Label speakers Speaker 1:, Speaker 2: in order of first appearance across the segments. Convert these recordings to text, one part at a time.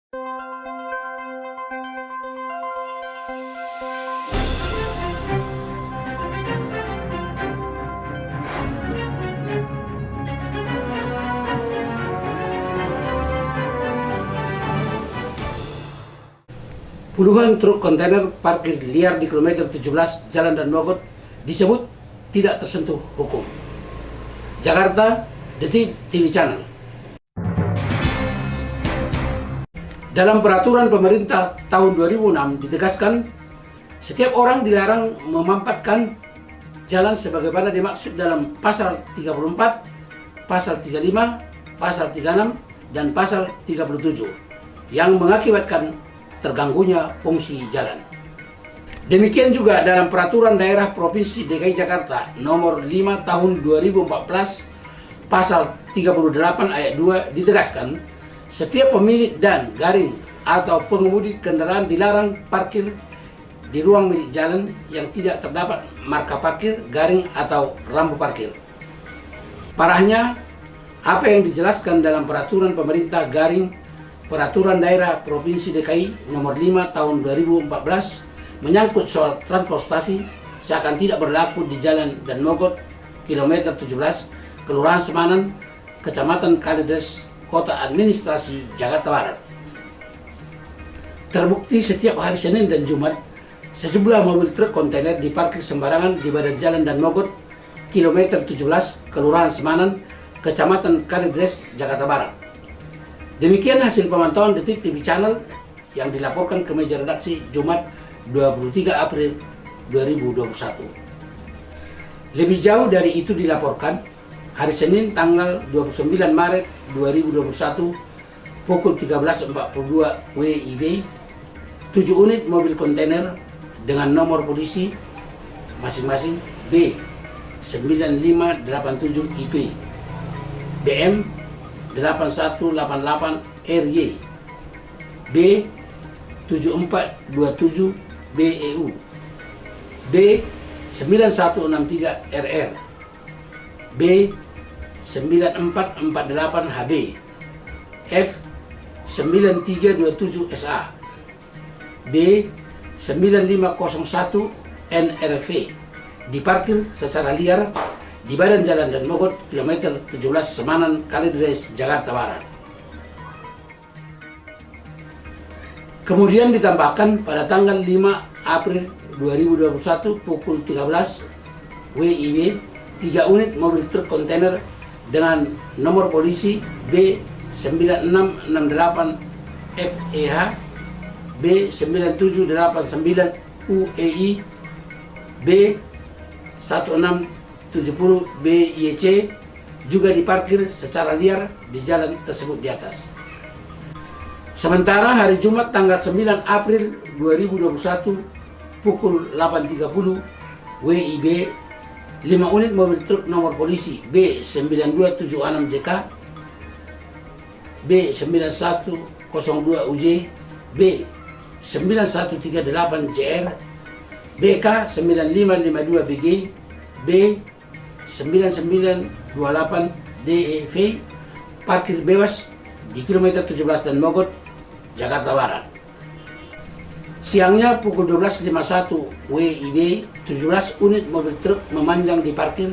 Speaker 1: Puluhan truk kontainer parkir liar di kilometer 17 Jalan Dan Mogot disebut tidak tersentuh hukum. Jakarta, Detik TV Channel. Dalam peraturan pemerintah tahun 2006 ditegaskan, setiap orang dilarang memampatkan jalan sebagaimana dimaksud dalam pasal 34, pasal 35, pasal 36, dan pasal 37 yang mengakibatkan terganggunya fungsi jalan. Demikian juga dalam Peraturan Daerah Provinsi DKI Jakarta nomor 5 tahun 2014 pasal 38 ayat 2 ditegaskan, setiap pemilik dan garing atau pengemudi kendaraan dilarang parkir di ruang milik jalan yang tidak terdapat marka parkir, garing, atau rambu parkir. Parahnya, apa yang dijelaskan dalam Peraturan Pemerintah Garing Peraturan Daerah Provinsi DKI nomor 5 tahun 2014 menyangkut soal transportasi seakan tidak berlaku di Jalan Dan Mogot kilometer 17 Kelurahan Semanan, Kecamatan Kalideres, Kota Administrasi Jakarta Barat. Terbukti setiap hari Senin dan Jumat sejumlah mobil truk kontainer diparkir sembarangan di badan Jalan Dan Mogot kilometer 17 Kelurahan Semanan, Kecamatan Kalideres, Jakarta Barat. Demikian hasil pemantauan Detik TV Channel yang dilaporkan ke meja redaksi Jumat 23 April 2021. Lebih jauh dari itu dilaporkan, hari Senin tanggal 29 Maret 2021 pukul 13.42 WIB, 7 unit mobil kontainer dengan nomor polisi masing-masing B 9587 IP, BM 8188 RY, B 7427 BEU, B 9163 RR, B 9448 HB, F 9327 SA, B 9501 NRV diparkir secara liar di badan Jalan Dan Mogot kilometer 17 Semanan Kalideres, Jakarta Barat. Kemudian ditambahkan pada tanggal 5 April 2021 pukul 13 WIB, 3 unit mobil truk kontainer dengan nomor polisi B 9668 FEH, B 9789 UEI, B 1670 BYC juga diparkir secara liar di jalan tersebut di atas. Sementara hari Jumat tanggal 9 April 2021 pukul 8.30 WIB, 5 unit mobil truk nomor polisi B 9276 JK, B 9102 UJ, B 9138 JR, BK 9552 BG, B 9928 DEV parkir bebas di kilometer 17 Dan Mogot, Jakarta Barat. Siangnya pukul 12.51 WIB, 17 unit mobil truk memanjang di parkir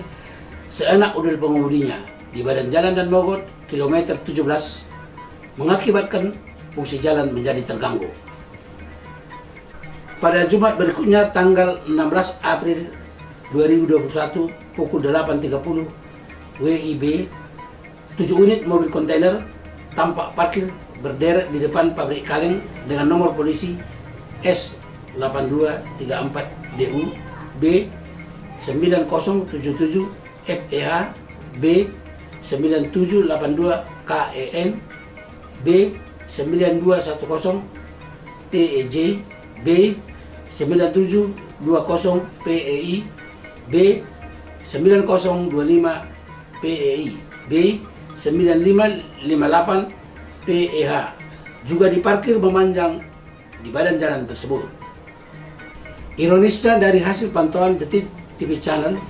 Speaker 1: seenak udel pengemudinya di badan Jalan Dan Mogot kilometer 17 mengakibatkan fungsi jalan menjadi terganggu. Pada Jumat berikutnya tanggal 16 April 2021 pukul 8.30 WIB, 7 unit mobil kontainer tampak parkir berderet di depan pabrik kaleng dengan nomor polisi S8234DU, B 9077 FEH, B 9782 KEN, B 9210 TEJ, B 9720 PEI, B 9025 PEI, B 9558 PEH juga diparkir memanjang di badan jalan tersebut. Ironisnya dari hasil pantauan Detik TV Channel,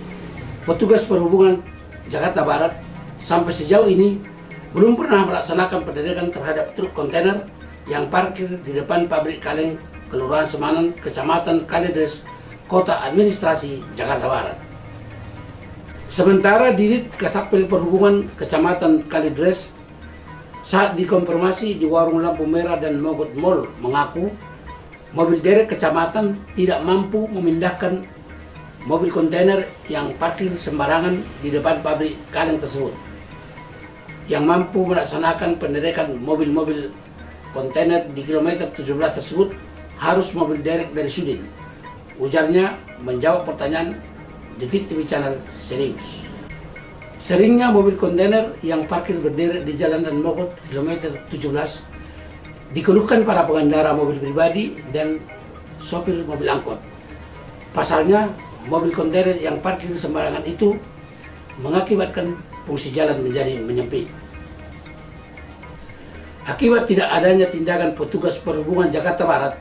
Speaker 1: petugas perhubungan Jakarta Barat sampai sejauh ini belum pernah melaksanakan pendetekan terhadap truk kontainer yang parkir di depan pabrik kaleng Kelurahan Semanan, Kecamatan Kalideres, Kota Administrasi Jakarta Barat. Sementara Dirut Kasatpol Perhubungan Kecamatan Kalideres saat dikonfirmasi di warung lampu merah dan Mogot Mall mengaku mobil derek kecamatan tidak mampu memindahkan mobil kontainer yang parkir sembarangan di depan pabrik kaleng tersebut. Yang mampu melaksanakan penderekan mobil-mobil kontainer di kilometer 17 tersebut harus mobil derek dari Sudin. Ujarnya menjawab pertanyaan Detik TV Channel serius. Seringnya mobil kontainer yang parkir berderet di Jalan Dan Mogot kilometer 17 dikeluhkan para pengendara mobil pribadi dan sopir mobil angkot. Pasalnya, mobil kontainer yang parkir sembarangan itu mengakibatkan fungsi jalan menjadi menyempit. Akibat tidak adanya tindakan petugas perhubungan Jakarta Barat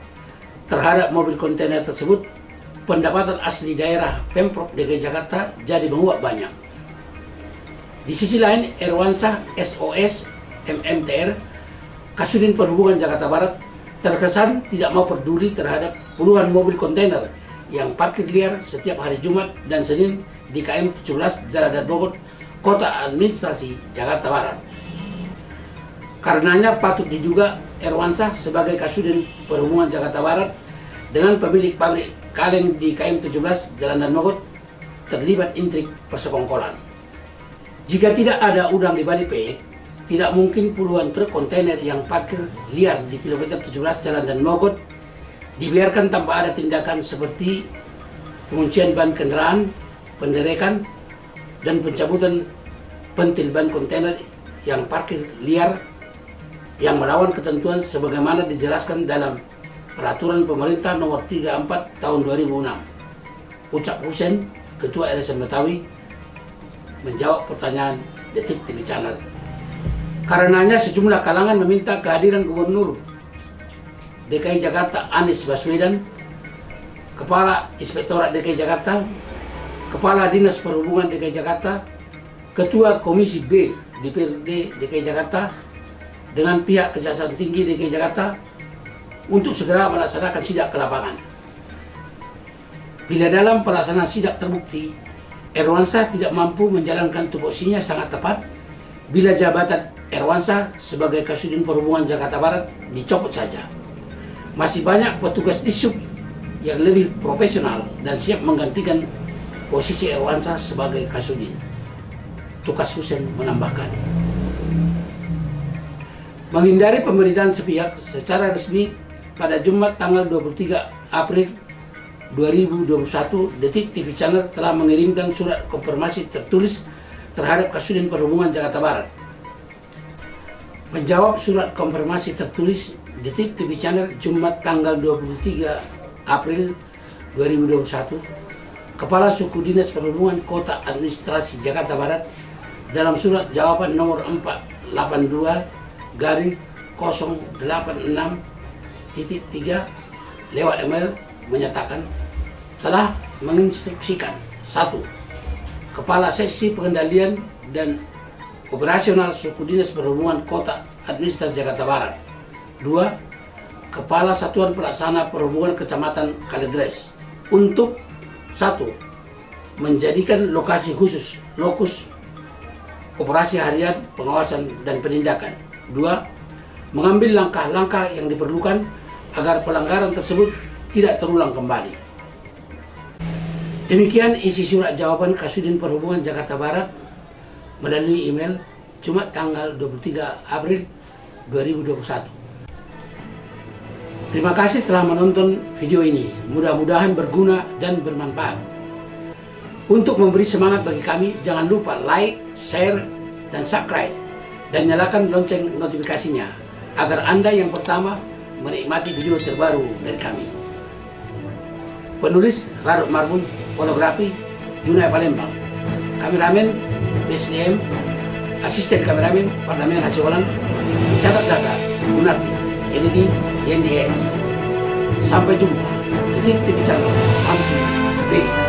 Speaker 1: terhadap mobil kontainer tersebut, pendapatan asli daerah Pemprov DKI Jakarta jadi menguap banyak. Di sisi lain, Erwansyah SOS MMTR, Kasudin Perhubungan Jakarta Barat, terkesan tidak mau peduli terhadap puluhan mobil kontainer yang parkir liar setiap hari Jumat dan Senin di KM 17 Jalan Dan Mogot, Kota Administrasi Jakarta Barat. Karenanya patut diduga Erwansyah sebagai Kasudin Perhubungan Jakarta Barat dengan pemilik pabrik kaleng di KM 17 Jalan Dan Mogot terlibat intrik persekongkolan. Jika tidak ada udang di balik peyek, tidak mungkin puluhan truk kontainer yang parkir liar di kilometer 17 Jalan Dan Mogot dibiarkan tanpa ada tindakan seperti penguncian ban kendaraan, penderekan, dan pencabutan pentil ban kontainer yang parkir liar yang melawan ketentuan sebagaimana dijelaskan dalam Peraturan Pemerintah Nomor 34 Tahun 2006. Ucap Husen, Ketua LSM Betawi, menjawab pertanyaan Detik TV Channel. Karenanya sejumlah kalangan meminta kehadiran Gubernur DKI Jakarta Anies Baswedan, Kepala Inspektorat DKI Jakarta, Kepala Dinas Perhubungan DKI Jakarta, Ketua Komisi B DPRD DKI Jakarta, dengan pihak Kejaksaan Tinggi DKI Jakarta untuk segera melaksanakan sidak ke lapangan. Bila dalam pelaksanaan sidak terbukti Erwansyah tidak mampu menjalankan tupoksinya sangat tepat, bila jabatan Erwansyah sebagai Kasudin Perhubungan Jakarta Barat dicopot saja. Masih banyak petugas Dishub yang lebih profesional dan siap menggantikan posisi Erwansyah sebagai Kasudin. Tukas Husen menambahkan. Menghindari pemberitaan sepihak secara resmi pada Jumat tanggal 23 April 2021, Detik TV Channel telah mengirimkan surat konfirmasi tertulis terhadap Kasudin Perhubungan Jakarta Barat. Menjawab surat konfirmasi tertulis Detik TV Channel Jumat tanggal 23 April 2021, Kepala Suku Dinas Perhubungan Kota Administrasi Jakarta Barat dalam surat jawaban nomor 482-086-3 lewat email menyatakan telah menginstruksikan 1. Kepala Seksi Pengendalian dan Operasional Suku Dinas Perhubungan Kota Administrasi Jakarta Barat. 2. Kepala Satuan Pelaksana Perhubungan Kecamatan Kalideres untuk 1. Menjadikan lokasi khusus lokus operasi harian pengawasan dan penindakan. 2. Mengambil langkah-langkah yang diperlukan agar pelanggaran tersebut tidak terulang kembali. Demikian isi surat jawaban Kasudin Perhubungan Jakarta Barat melalui email Jumat tanggal 23 April 2021. Terima kasih telah menonton video ini. Mudah-mudahan berguna dan bermanfaat. Untuk memberi semangat bagi kami, jangan lupa like, share, dan subscribe, dan nyalakan lonceng notifikasinya agar Anda yang pertama menikmati video terbaru dari kami. Penulis Rarut Marbun, fotografi Junai Palembang, kameramen BSDM, asisten kameramen Parlemen Hasiwalan, catat data Gunardi, LED, YNDS. Sampai jumpa di TV Channel. Sampai jumpa.